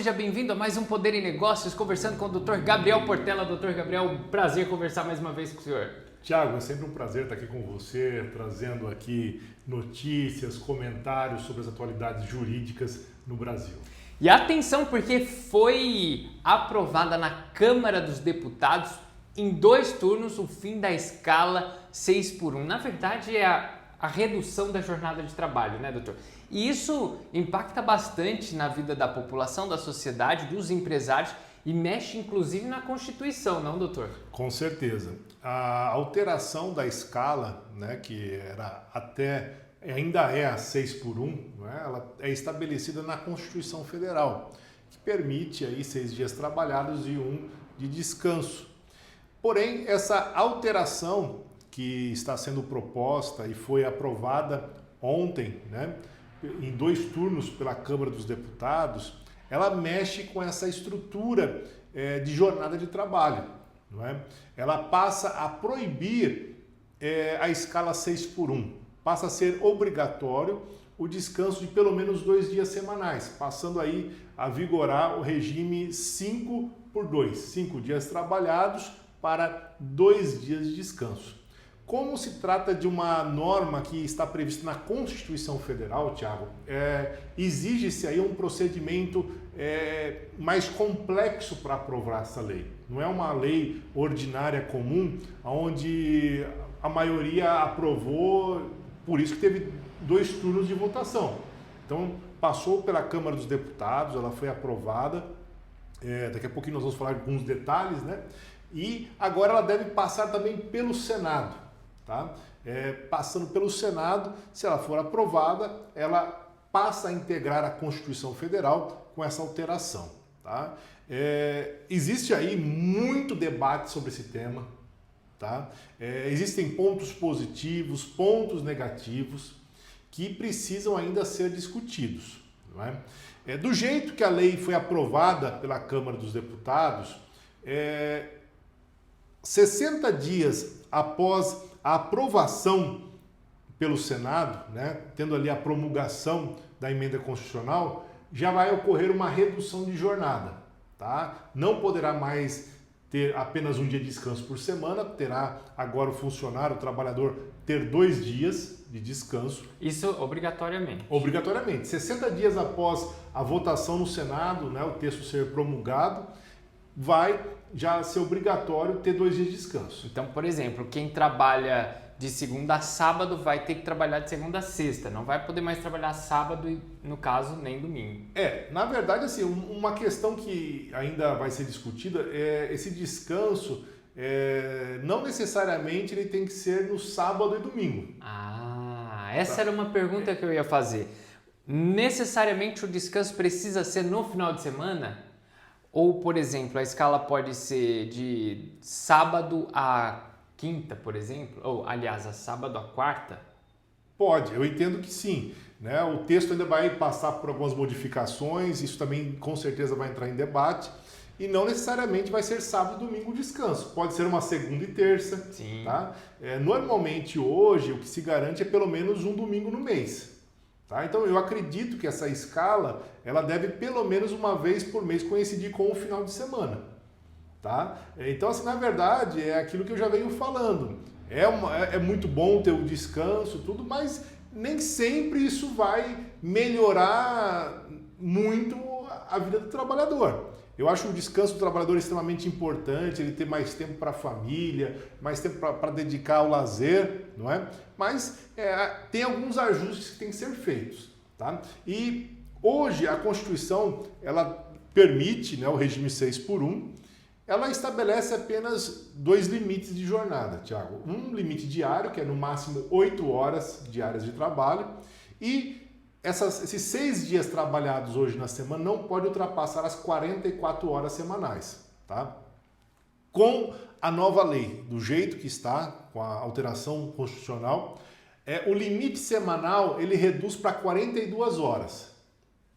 seja bem-vindo a mais um Poder em Negócios, conversando com o Dr. Gabriel Portela. Dr. Gabriel, um prazer conversar mais uma vez com o senhor. Tiago, é sempre um prazer estar aqui com você, trazendo aqui notícias, comentários sobre as atualidades jurídicas no Brasil. E atenção, porque foi aprovada na Câmara dos Deputados, em 2 turnos, o fim da escala 6x1. Na verdade, é a redução da jornada de trabalho, né, doutor? E isso impacta bastante na vida da população, da sociedade, dos empresários e mexe inclusive na Constituição, não, doutor? Com certeza. A alteração da escala, né, que era ainda é a 6x1, né, ela é estabelecida na Constituição Federal, que permite aí 6 dias trabalhados e 1 de descanso. Porém, essa alteração que está sendo proposta e foi aprovada ontem, né, em 2 turnos pela Câmara dos Deputados, ela mexe com essa estrutura de jornada de trabalho. Não é? Ela passa a proibir a escala 6x1, passa a ser obrigatório o descanso de pelo menos 2 dias semanais, passando aí a vigorar o regime 5x2, 5 dias trabalhados para 2 dias de descanso. Como se trata de uma norma que está prevista na Constituição Federal, Tiago, exige-se aí um procedimento mais complexo para aprovar essa lei. Não é uma lei ordinária comum, onde a maioria aprovou, por isso que teve 2 turnos de votação. Então, passou pela Câmara dos Deputados, ela foi aprovada, daqui a pouquinho nós vamos falar de alguns detalhes, né? E agora ela deve passar também pelo Senado. Tá? Passando pelo Senado, se ela for aprovada, ela passa a integrar a Constituição Federal com essa alteração. Tá? Existe aí muito debate sobre esse tema. Tá? Existem pontos positivos, pontos negativos que precisam ainda ser discutidos. Não é? Do jeito que a lei foi aprovada pela Câmara dos Deputados, 60 dias após a aprovação pelo Senado, né, tendo ali a promulgação da emenda constitucional, já vai ocorrer uma redução de jornada. Tá? Não poderá mais ter apenas 1 dia de descanso por semana, terá agora o funcionário, o trabalhador, ter 2 dias de descanso. Isso obrigatoriamente? Obrigatoriamente. 60 dias após a votação no Senado, né, o texto ser promulgado, vai já ser obrigatório ter 2 dias de descanso. Então, por exemplo, quem trabalha de segunda a sábado vai ter que trabalhar de segunda a sexta, não vai poder mais trabalhar sábado e, no caso, nem domingo. Na verdade, assim, uma questão que ainda vai ser discutida é esse descanso, não necessariamente ele tem que ser no sábado e domingo. Essa era uma pergunta que eu ia fazer. Necessariamente o descanso precisa ser no final de semana? Ou, por exemplo, a escala pode ser de sábado a quinta, por exemplo? Ou, aliás, a sábado a quarta? Pode, eu entendo que sim. Né? O texto ainda vai passar por algumas modificações, isso também com certeza vai entrar em debate. E não necessariamente vai ser sábado e domingo o descanso. Pode ser uma segunda e terça. Sim. Tá? Normalmente hoje o que se garante é pelo menos um domingo no mês. Tá? Então eu acredito que essa escala ela deve pelo menos uma vez por mês coincidir com o final de semana. Tá? Então, assim, na verdade, é aquilo que eu já venho falando. É muito bom ter o descanso, tudo, mas nem sempre isso vai melhorar muito a vida do trabalhador. Eu acho o descanso do trabalhador extremamente importante, ele ter mais tempo para a família, mais tempo para dedicar ao lazer, não é? Mas tem alguns ajustes que têm que ser feitos. Tá? E hoje a Constituição ela permite, né, o regime 6x1, ela estabelece apenas 2 limites de jornada, Tiago. Um limite diário, que é no máximo 8 horas diárias de trabalho, e esses 6 dias trabalhados hoje na semana não pode ultrapassar as 44 horas semanais. Tá? Com a nova lei, do jeito que está, com a alteração constitucional, o limite semanal ele reduz para 42 horas.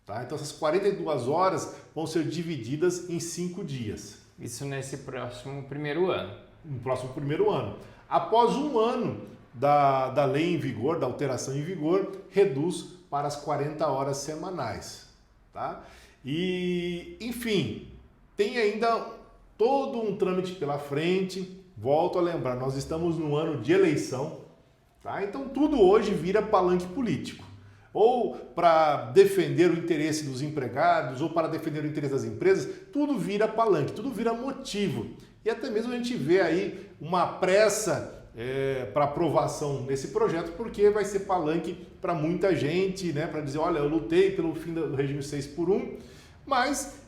Tá? Então essas 42 horas vão ser divididas em 5 dias. Isso nesse próximo primeiro ano. No próximo primeiro ano. Após 1 ano da lei em vigor, da alteração em vigor, reduz para as 40 horas semanais. Tá? E, enfim, tem ainda todo um trâmite pela frente. Volto a lembrar, nós estamos no ano de eleição, tá? Então tudo hoje vira palanque político. Ou para defender o interesse dos empregados, ou para defender o interesse das empresas, tudo vira palanque, tudo vira motivo. E até mesmo a gente vê aí uma pressa para aprovação nesse projeto, porque vai ser palanque para muita gente, né? Para dizer, olha, eu lutei pelo fim do regime 6x1, mas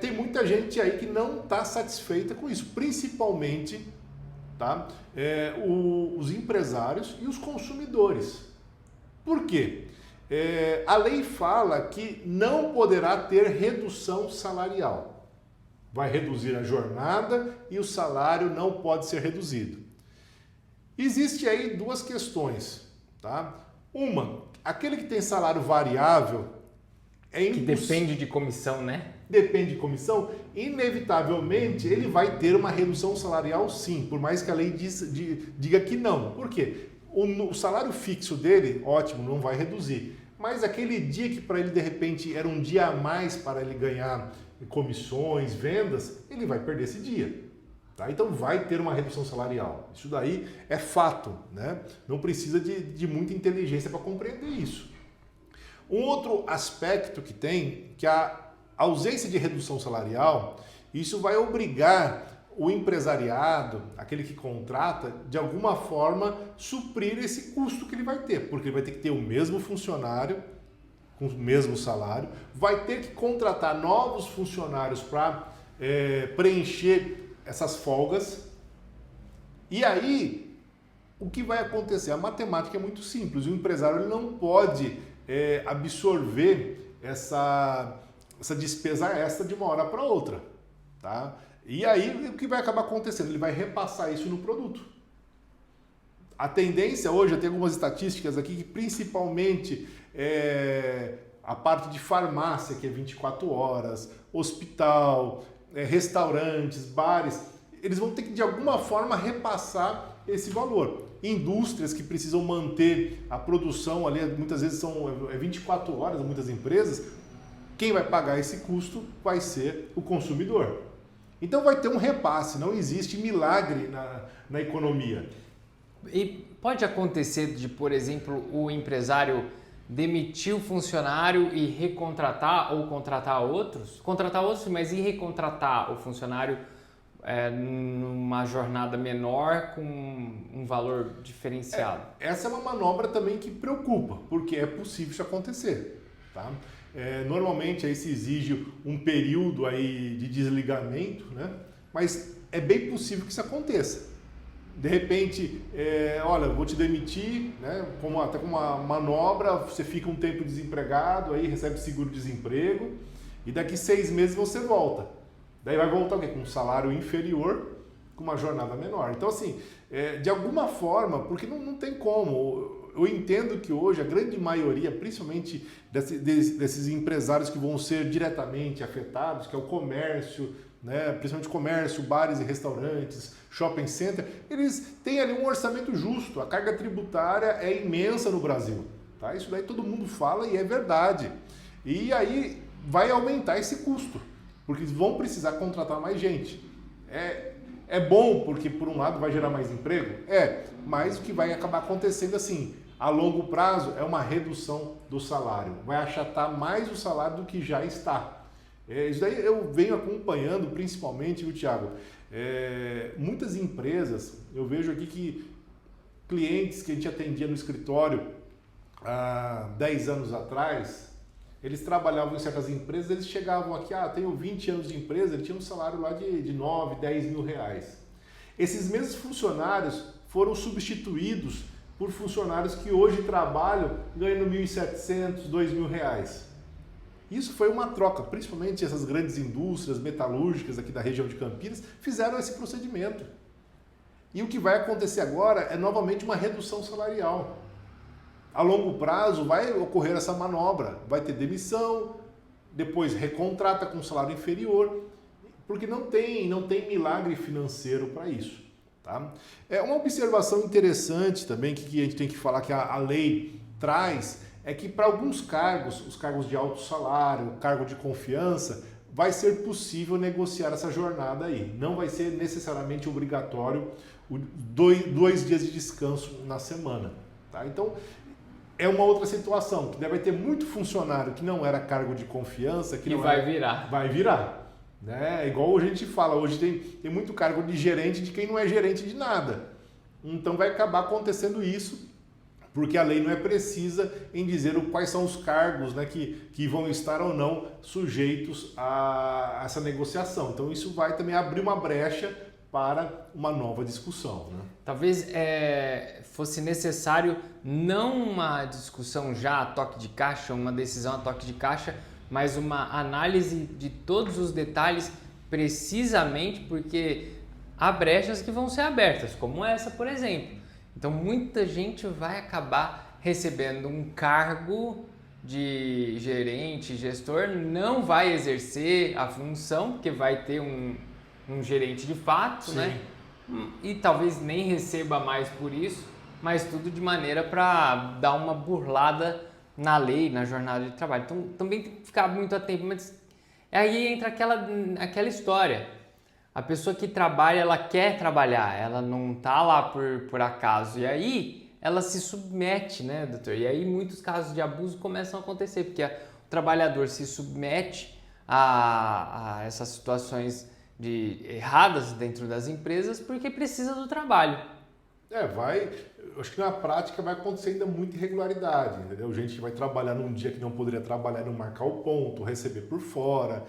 tem muita gente aí que não está satisfeita com isso, principalmente, tá? Os empresários e os consumidores. Por quê? A lei fala que não poderá ter redução salarial. Vai reduzir a jornada e o salário não pode ser reduzido. Existe aí duas questões, tá? Uma, aquele que tem salário variável que depende de comissão, né? Depende de comissão, inevitavelmente ele vai ter uma redução salarial sim, por mais que a lei diga que não. Por quê? O salário fixo dele, ótimo, não vai reduzir. Mas aquele dia que para ele de repente era um dia a mais para ele ganhar comissões, vendas, ele vai perder esse dia. Tá? Então vai ter uma redução salarial. Isso daí é fato, né? Não precisa de muita inteligência para compreender isso. Um outro aspecto que tem, que a ausência de redução salarial, isso vai obrigar o empresariado, aquele que contrata, de alguma forma suprir esse custo que ele vai ter, porque ele vai ter que ter o mesmo funcionário, com o mesmo salário, vai ter que contratar novos funcionários para preencher essas folgas. E aí, o que vai acontecer? A matemática é muito simples, o empresário ele não pode absorver essa despesa extra de uma hora para outra, tá? E aí, o que vai acabar acontecendo? Ele vai repassar isso no produto. A tendência hoje, eu tenho algumas estatísticas aqui, que principalmente a parte de farmácia, que é 24 horas, hospital, restaurantes, bares, eles vão ter que de alguma forma repassar esse valor. Indústrias que precisam manter a produção ali, muitas vezes são 24 horas, muitas empresas, quem vai pagar esse custo vai ser o consumidor. Então vai ter um repasse, não existe milagre na economia. E pode acontecer de, por exemplo, o empresário demitir o funcionário e recontratar ou contratar outros? Contratar outros, mas e recontratar o funcionário numa jornada menor com um valor diferenciado? Essa é uma manobra também que preocupa, porque é possível isso acontecer, tá? Normalmente aí se exige um período aí de desligamento, né? Mas é bem possível que isso aconteça. De repente, olha, vou te demitir, né? Até com uma manobra, você fica um tempo desempregado, aí recebe seguro-desemprego e daqui 6 meses você volta. Daí vai voltar o quê? Com um salário inferior, com uma jornada menor. Então assim, de alguma forma, porque não tem como. Eu entendo que hoje a grande maioria, principalmente desses empresários que vão ser diretamente afetados, que é o comércio, né? Principalmente comércio, bares e restaurantes, shopping center, eles têm ali um orçamento justo. A carga tributária é imensa no Brasil. Tá? Isso daí todo mundo fala e é verdade. E aí vai aumentar esse custo, porque eles vão precisar contratar mais gente. É bom porque, por um lado, vai gerar mais emprego? Mas o que vai acabar acontecendo assim, a longo prazo, é uma redução do salário. Vai achatar mais o salário do que já está. Isso daí eu venho acompanhando, principalmente, viu, Thiago? Muitas empresas, eu vejo aqui que clientes que a gente atendia no escritório há 10 anos atrás, eles trabalhavam em certas empresas, eles chegavam aqui, tenho 20 anos de empresa, ele tinha um salário lá de 9, 10 mil reais. Esses mesmos funcionários foram substituídos por funcionários que hoje trabalham ganhando 1.700, 2.000 reais. Isso foi uma troca, principalmente essas grandes indústrias metalúrgicas aqui da região de Campinas fizeram esse procedimento. E o que vai acontecer agora é novamente uma redução salarial. A longo prazo vai ocorrer essa manobra, vai ter demissão, depois recontrata com salário inferior, porque não tem milagre financeiro para isso. Tá? Uma observação interessante também que a gente tem que falar que a lei traz é que para alguns cargos, os cargos de alto salário, cargo de confiança, vai ser possível negociar essa jornada aí. Não vai ser necessariamente obrigatório dois dias de descanso na semana. Tá? Então, é uma outra situação, que deve ter muito funcionário que não era cargo de confiança, que não vai virar. Vai virar. Né? Igual a gente fala, hoje tem muito cargo de gerente de quem não é gerente de nada. Então vai acabar acontecendo isso, porque a lei não é precisa em dizer quais são os cargos, né, que vão estar ou não sujeitos a essa negociação. Então isso vai também abrir uma brecha para uma nova discussão. Né? Talvez fosse necessário não uma discussão já a toque de caixa, uma decisão a toque de caixa, mas uma análise de todos os detalhes, precisamente porque há brechas que vão ser abertas, como essa, por exemplo. Então muita gente vai acabar recebendo um cargo de gerente, gestor, não vai exercer a função, porque vai ter um gerente de fato, Sim. né? E talvez nem receba mais por isso, mas tudo de maneira para dar uma burlada na lei, na jornada de trabalho. Então também tem que ficar muito atento, mas aí entra aquela história. A pessoa que trabalha, ela quer trabalhar, ela não está lá por acaso. E aí ela se submete, né, doutor? E aí muitos casos de abuso começam a acontecer, porque o trabalhador se submete a essas situações erradas dentro das empresas porque precisa do trabalho. Eu acho que na prática vai acontecer ainda muita irregularidade, entendeu? Gente que vai trabalhar num dia que não poderia trabalhar, não marcar o ponto, receber por fora.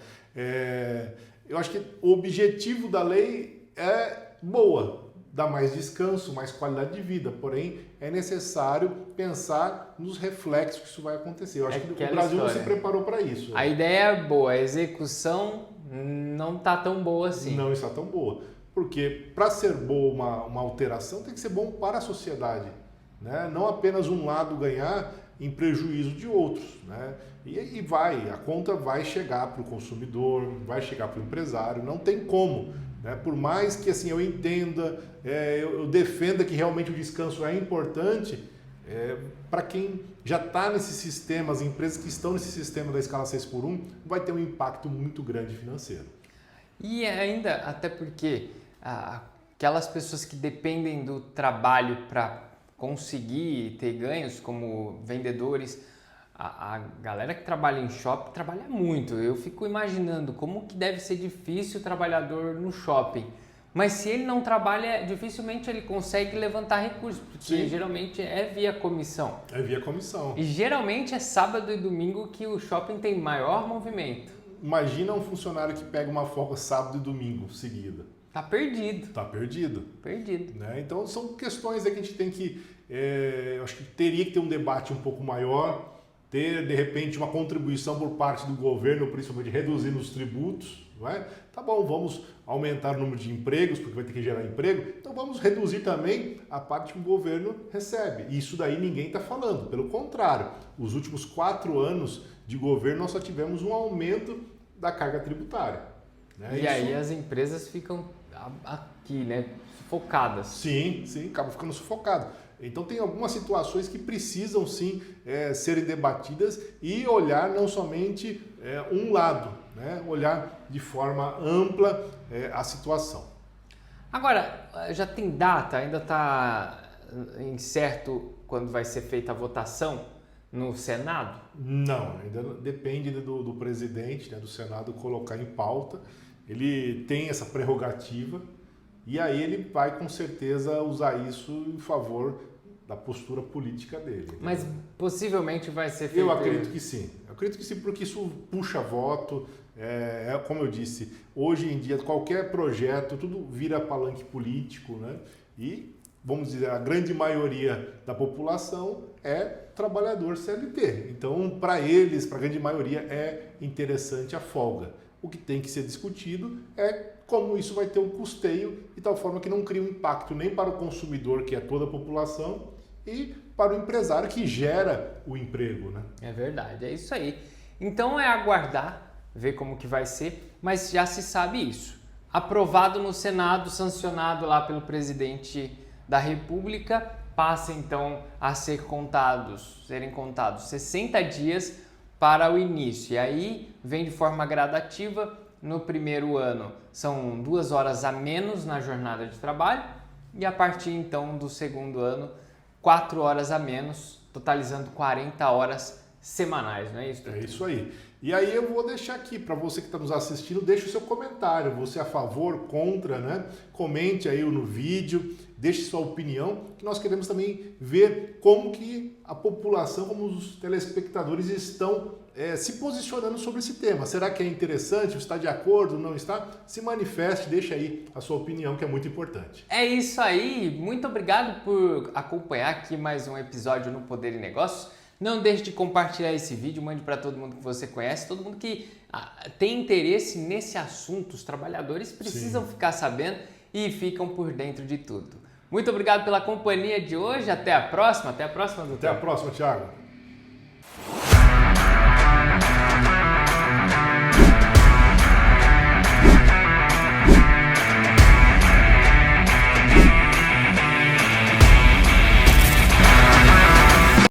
Eu acho que o objetivo da lei é boa, dar mais descanso, mais qualidade de vida, porém é necessário pensar nos reflexos que isso vai acontecer. Eu acho que o Brasil não se preparou para isso. A ideia é boa, a execução não está tão boa assim. Não está tão boa, porque para ser boa uma alteração tem que ser bom para a sociedade, né? Não apenas um lado ganhar em prejuízo de outros, né? E a conta vai chegar para o consumidor, vai chegar para o empresário, não tem como, né? Por mais que assim, eu entenda, eu defenda que realmente o descanso é importante, para quem já está nesse sistema, as empresas que estão nesse sistema da escala 6x1, vai ter um impacto muito grande financeiro. E ainda, até porque aquelas pessoas que dependem do trabalho para conseguir ter ganhos, como vendedores, a galera que trabalha em shopping trabalha muito. Eu fico imaginando como que deve ser difícil o trabalhador no shopping. Mas se ele não trabalha, dificilmente ele consegue levantar recursos, porque Sim. geralmente é via comissão. É via comissão. E geralmente é sábado e domingo que o shopping tem maior movimento. Imagina um funcionário que pega uma folga sábado e domingo seguida. Tá perdido. Tá perdido. Perdido. Né? Então são questões aí que a gente tem que... eu acho que teria que ter um debate um pouco maior, ter de repente uma contribuição por parte do governo, principalmente reduzindo os tributos. Não é? Tá bom, vamos aumentar o número de empregos, porque vai ter que gerar emprego, então vamos reduzir também a parte que o governo recebe. E isso daí ninguém está falando, pelo contrário, os últimos 4 anos de governo nós só tivemos um aumento da carga tributária. Né? E aí as empresas ficam aqui, né, sufocadas. Sim, acaba ficando sufocado. Então tem algumas situações que precisam sim serem debatidas e olhar não somente um lado, né? Olhar de forma ampla a situação. Agora, já tem data? Ainda está incerto quando vai ser feita a votação no Senado? Não, ainda depende do presidente, né, do Senado colocar em pauta. Ele tem essa prerrogativa e aí ele vai com certeza usar isso em favor da postura política dele. Né? Mas possivelmente vai ser feito... Eu acredito que sim. Porque isso puxa voto. Como eu disse, hoje em dia qualquer projeto, tudo vira palanque político, né? E, vamos dizer, a grande maioria da população é trabalhador CLT. Então, para eles, para a grande maioria, é interessante a folga. O que tem que ser discutido é como isso vai ter um custeio de tal forma que não cria um impacto nem para o consumidor, que é toda a população, e para o empresário que gera o emprego, né? É verdade, é isso aí. Então é aguardar, ver como que vai ser, mas já se sabe isso. Aprovado no Senado, sancionado lá pelo presidente da República, passa então a serem contados 60 dias para o início. E aí vem de forma gradativa. No primeiro ano são 2 horas a menos na jornada de trabalho e a partir então do segundo ano 4 horas a menos, totalizando 40 horas semanais, não é isso? É isso aí. E aí eu vou deixar aqui para você que está nos assistindo, deixe o seu comentário, você é a favor, contra, né? Comente aí no vídeo, deixe sua opinião, que nós queremos também ver como que a população, como os telespectadores estão se posicionando sobre esse tema. Será que é interessante? Está de acordo? Não está? Se manifeste, deixe aí a sua opinião, que é muito importante. É isso aí, muito obrigado por acompanhar aqui mais um episódio no Poder e Negócios. Não deixe de compartilhar esse vídeo, mande para todo mundo que você conhece, todo mundo que tem interesse nesse assunto. Os trabalhadores precisam ficar sabendo e ficam por dentro de tudo. Muito obrigado pela companhia de hoje, até a próxima, doutor. Até a próxima, Thiago.